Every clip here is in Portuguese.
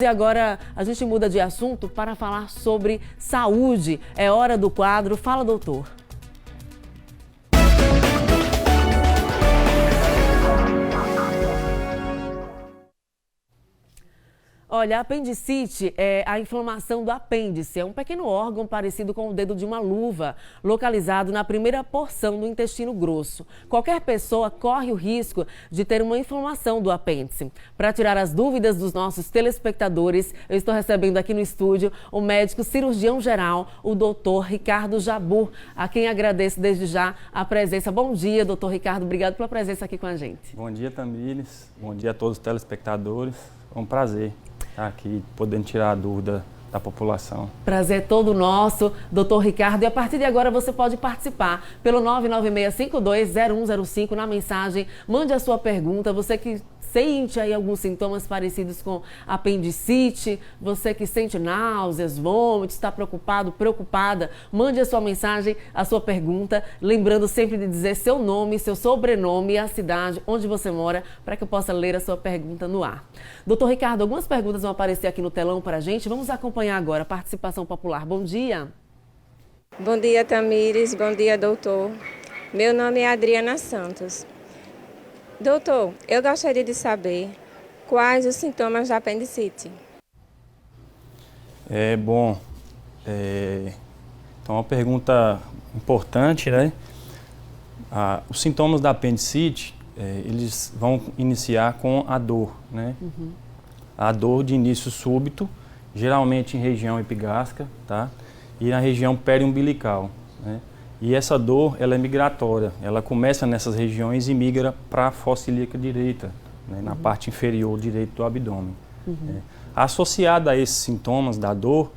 E agora a gente muda de assunto para falar sobre saúde. É hora do quadro Fala, Doutor. Olha, a apendicite é a inflamação do apêndice. É um pequeno órgão parecido com o dedo de uma luva, localizado na primeira porção do intestino grosso. Qualquer pessoa corre o risco de ter uma inflamação do apêndice. Para tirar as dúvidas dos nossos telespectadores, eu estou recebendo aqui no estúdio o médico cirurgião geral, o doutor Ricardo Jabbour, a quem agradeço desde já a presença. Bom dia, doutor Ricardo. Obrigado pela presença aqui com a gente. Bom dia, Tamires. Bom dia a todos os telespectadores. É um prazer aqui, podendo tirar a dúvida da população. Prazer todo nosso, doutor Ricardo. E a partir de agora você pode participar pelo 996520105 na mensagem. Mande a sua pergunta. Você que sente aí alguns sintomas parecidos com apendicite, você que sente náuseas, vômitos, está preocupado, preocupada, mande a sua mensagem, a sua pergunta, lembrando sempre de dizer seu nome, seu sobrenome e a cidade onde você mora, para que eu possa ler a sua pergunta no ar. Doutor Ricardo, algumas perguntas vão aparecer aqui no telão para a gente, vamos acompanhar agora a participação popular. Bom dia. Bom dia, Tamires, bom dia, doutor. Meu nome é Adriana Santos. Doutor, eu gostaria de saber quais os sintomas da apendicite. Então, uma pergunta importante, né? Os sintomas da apendicite, eles vão iniciar com a dor, né? A dor de início súbito, geralmente em região epigástrica, tá? E na região periumbilical, né? E essa dor, ela é migratória, ela começa nessas regiões e migra para a fossa ilíaca direita, né, na parte inferior direita do abdômen. Associada a esses sintomas da dor,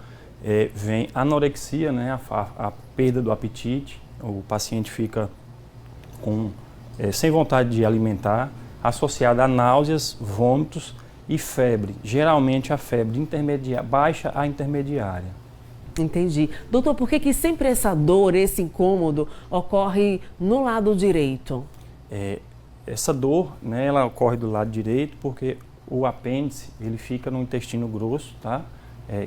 vem anorexia, né, a perda do apetite, o paciente fica sem vontade de alimentar, associada a náuseas, vômitos e febre, geralmente a febre baixa a intermediária. Entendi. Doutor, por que sempre essa dor, esse incômodo ocorre no lado direito? Essa dor, né, ela ocorre do lado direito porque o apêndice, ele fica no intestino grosso, tá?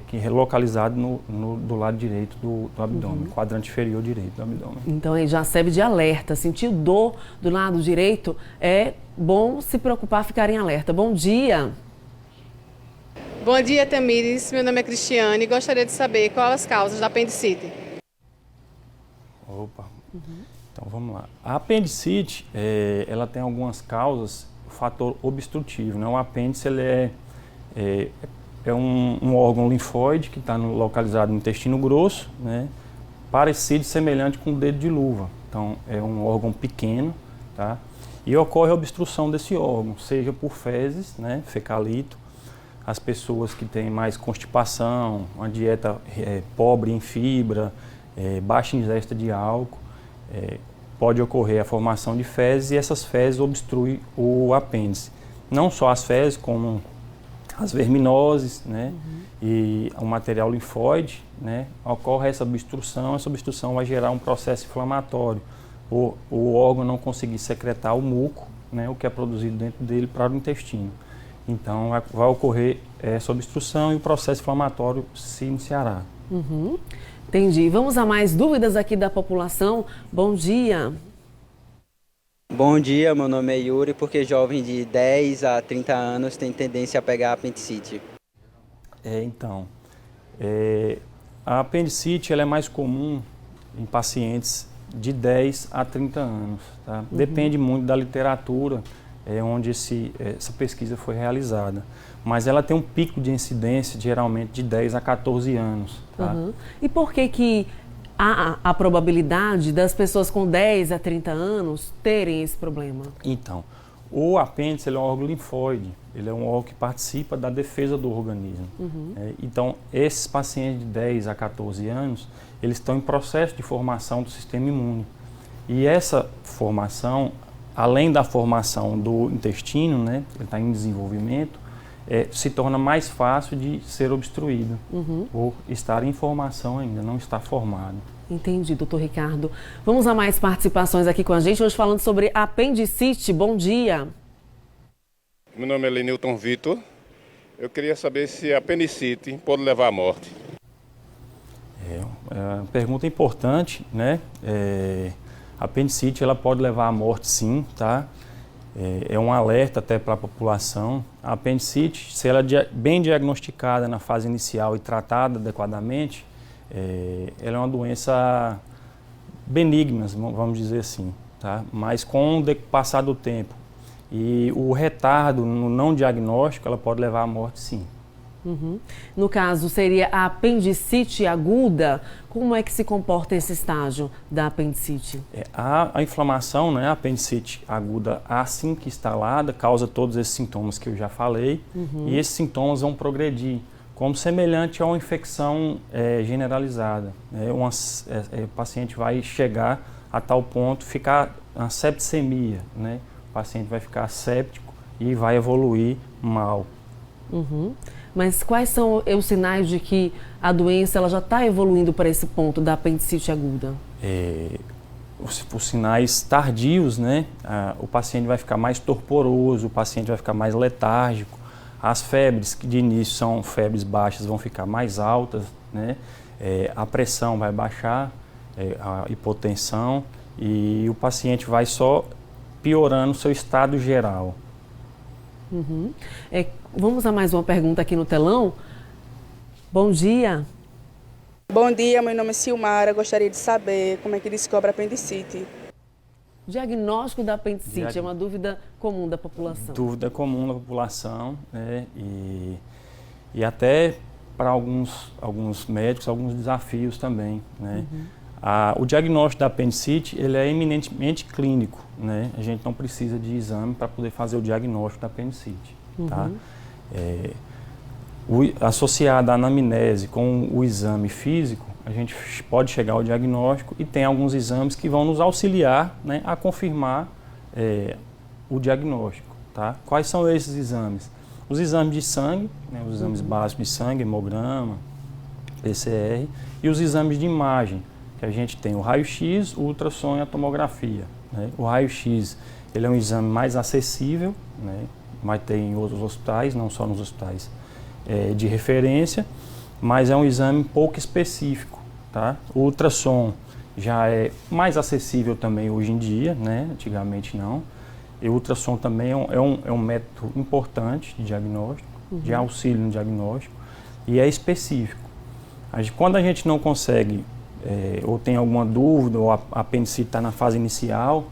Que é localizado do lado direito do abdômen, quadrante inferior direito do abdômen. Então aí já serve de alerta. Sentir dor do lado direito, é bom se preocupar, ficar em alerta. Bom dia. Bom dia, Tamires. Meu nome é Cristiane e gostaria de saber quais as causas da apendicite. Então vamos lá. A apendicite, ela tem algumas causas, o fator obstrutivo, né? O apêndice, ele é um órgão linfóide que está localizado no intestino grosso, né? Parecido e semelhante com o dedo de luva. Então é um órgão pequeno, tá? E ocorre a obstrução desse órgão, seja por fezes, né? Fecalito. As pessoas que têm mais constipação, uma dieta pobre em fibra, baixa ingesta de álcool, pode ocorrer a formação de fezes e essas fezes obstruem o apêndice. Não só as fezes, como as verminoses, né? E o material linfóide, né? Ocorre essa obstrução vai gerar um processo inflamatório. O órgão não conseguir secretar o muco, né? O que é produzido dentro dele para o intestino. Então, vai ocorrer essa obstrução e o processo inflamatório se iniciará. Entendi. Vamos a mais dúvidas aqui da população. Bom dia. Bom dia, meu nome é Yuri, porque jovem de 10 a 30 anos tem tendência a pegar apendicite. A apendicite ela é mais comum em pacientes de 10 a 30 anos. Tá? Depende muito da literatura onde essa pesquisa foi realizada. Mas ela tem um pico de incidência, geralmente, de 10 a 14 anos. Tá? E por que há a probabilidade das pessoas com 10 a 30 anos terem esse problema? Então, o apêndice ele é um órgão linfóide, ele é um órgão que participa da defesa do organismo. Então, esses pacientes de 10 a 14 anos, eles estão em processo de formação do sistema imune. E essa formação, além da formação do intestino, né, ele está em desenvolvimento, se torna mais fácil de ser obstruído, por estar em formação ainda, não está formado. Entendi, doutor Ricardo. Vamos a mais participações aqui com a gente, hoje falando sobre apendicite. Bom dia. Meu nome é Lenilton Vitor Eu queria saber se a apendicite pode levar à morte. É uma pergunta importante, né? A apendicite ela pode levar à morte, sim, tá? É um alerta até para a população. A apendicite, se ela é bem diagnosticada na fase inicial e tratada adequadamente, ela é uma doença benigna, vamos dizer assim, tá? Mas com o passar do tempo e o retardo no não diagnóstico, ela pode levar à morte, sim. Uhum. No caso, seria a apendicite aguda. Como é que se comporta esse estágio da apendicite? A inflamação, né, a apendicite aguda, assim que instalada, causa todos esses sintomas que eu já falei. E esses sintomas vão progredir, como semelhante a uma infecção generalizada. O paciente vai chegar a tal ponto, ficar uma septicemia, né? O paciente vai ficar séptico e vai evoluir mal. Mas quais são os sinais de que a doença ela já está evoluindo para esse ponto da apendicite aguda? Os sinais tardios, né? O paciente vai ficar mais torporoso, o paciente vai ficar mais letárgico, as febres, que de início são febres baixas, vão ficar mais altas, né? A pressão vai baixar, a hipotensão, e o paciente vai só piorando o seu estado geral. Vamos a mais uma pergunta aqui no telão. Bom dia. Bom dia, meu nome é Silmara. Gostaria de saber como é que descobre a apendicite. Diagnóstico da apendicite é uma dúvida comum da população. Dúvida comum da população, né? E até para alguns médicos, alguns desafios também, né? O diagnóstico da apendicite ele é eminentemente clínico, né? A gente não precisa de exame para poder fazer o diagnóstico da apendicite, tá? Associado à anamnese com o exame físico, a gente pode chegar ao diagnóstico e tem alguns exames que vão nos auxiliar, né, a confirmar o diagnóstico, tá? Quais são esses exames? Os exames de sangue, né, os exames básicos de sangue, hemograma, PCR, e os exames de imagem, que a gente tem o raio-x, o ultrassom e a tomografia, né? O raio-x ele é um exame mais acessível, né, mas tem em outros hospitais, não só nos hospitais de referência, mas é um exame pouco específico, tá? O ultrassom já é mais acessível também hoje em dia, né? Antigamente não. E o ultrassom também é um método importante de diagnóstico, de auxílio no diagnóstico, e é específico. Quando a gente não consegue, ou tem alguma dúvida, ou a apendicite está na fase inicial,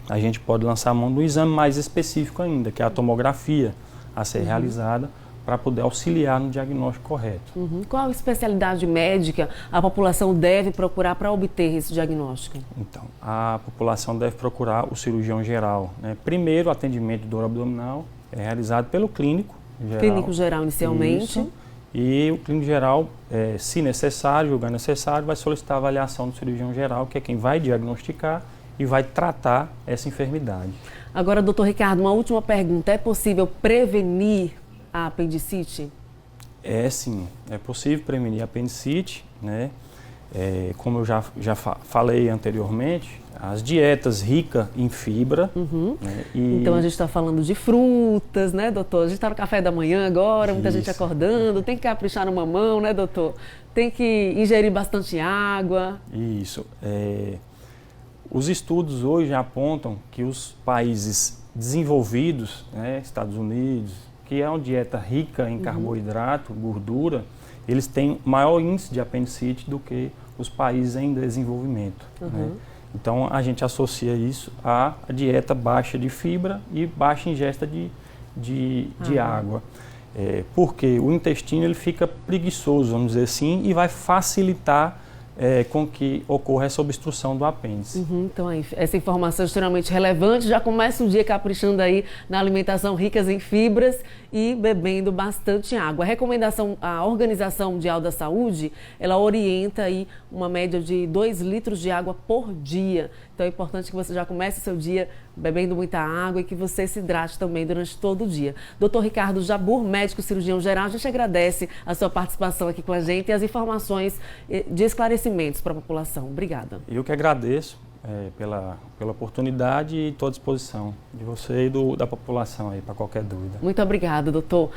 a gente pode lançar a mão do exame mais específico ainda, que é a tomografia a ser realizada para poder auxiliar no diagnóstico correto. Qual especialidade médica a população deve procurar para obter esse diagnóstico? Então, a população deve procurar o cirurgião geral, né? Primeiro, o atendimento de dor abdominal é realizado pelo clínico geral. Clínico geral inicialmente. Isso. E o clínico geral, se necessário, julgar necessário, vai solicitar a avaliação do cirurgião geral, que é quem vai diagnosticar e vai tratar essa enfermidade. Agora, doutor Ricardo, uma última pergunta. É possível prevenir a apendicite? Sim, é possível prevenir a apendicite, né? Como eu já falei anteriormente, as dietas ricas em fibra. Né? Então a gente está falando de frutas, né, doutor? A gente está no café da manhã agora, muita gente acordando, tem que caprichar no mamão, né, doutor? Tem que ingerir bastante água. Isso. Os estudos hoje já apontam que os países desenvolvidos, né, Estados Unidos, que é uma dieta rica em carboidrato, gordura, eles têm maior índice de apendicite do que os países em desenvolvimento. Né? Então, a gente associa isso à dieta baixa de fibra e baixa ingesta de água. Porque o intestino ele fica preguiçoso, vamos dizer assim, e vai facilitar com que ocorra essa obstrução do apêndice. Então, essa informação é extremamente relevante. Já começa o dia caprichando aí na alimentação ricas em fibras e bebendo bastante água. A recomendação, a Organização Mundial da Saúde, ela orienta aí uma média de 2 litros de água por dia. Então, é importante que você já comece o seu dia bebendo muita água e que você se hidrate também durante todo o dia. Dr. Ricardo Jabbour, médico cirurgião geral, a gente agradece a sua participação aqui com a gente e as informações de esclarecimentos para a população. Obrigada. Eu que agradeço pela oportunidade e estou à disposição de você e da população aí para qualquer dúvida. Muito obrigada, doutor.